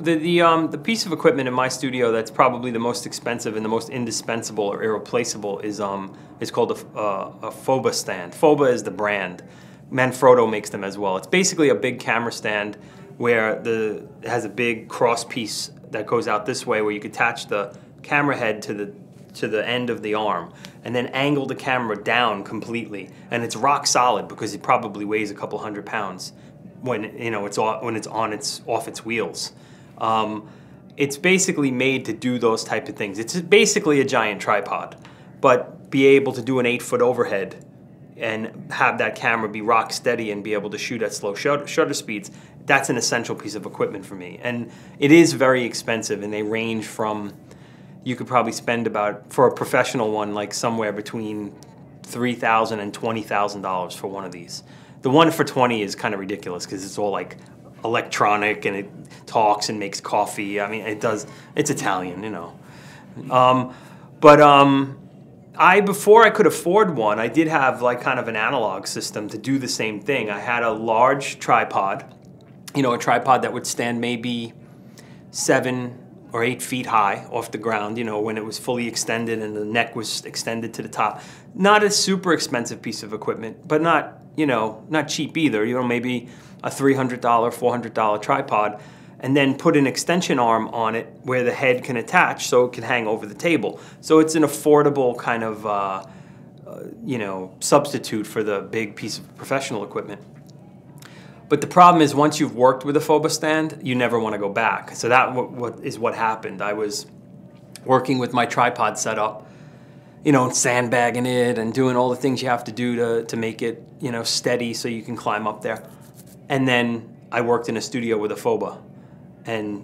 The piece of equipment in my studio that's probably the most expensive and the most indispensable or irreplaceable is called a Faux stand. Faux is the brand. Manfrotto makes them as well. It's basically a big camera stand where it has a big cross piece that goes out this way, where you can attach the camera head to the end of the arm and then angle the camera down completely, and it's rock solid because it probably weighs a couple 100 pounds when it's off its wheels. It's basically made to do those type of things. It's basically a giant tripod, but be able to do an 8-foot overhead and have that camera be rock steady and be able to shoot at slow shutter speeds. That's an essential piece of equipment for me, and it is very expensive, and they range from, you could probably spend about, for a professional one, like somewhere between $3,000 and $20,000 for one of these. The one for 20 is kind of ridiculous because it's all like electronic and it talks and makes coffee. I mean, it's Italian, you know. Before I could afford one, I did have like kind of an analog system to do the same thing. I had a large tripod, a tripod that would stand maybe 7 or 8 feet high off the ground, when it was fully extended and the neck was extended to the top. Not a super expensive piece of equipment, but not cheap either. Maybe a $300, $400 tripod, and then put an extension arm on it where the head can attach so it can hang over the table. So it's an affordable kind of, substitute for the big piece of professional equipment. But the problem is, once you've worked with a Faux stand, you never want to go back. So that is what happened. I was working with my tripod setup, sandbagging it and doing all the things you have to do to make it, steady so you can climb up there. And then I worked in a studio with a Faux, and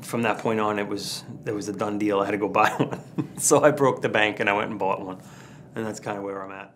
from that point on, it was a done deal. I had to go buy one. So I broke the bank and I went and bought one, and that's kind of where I'm at.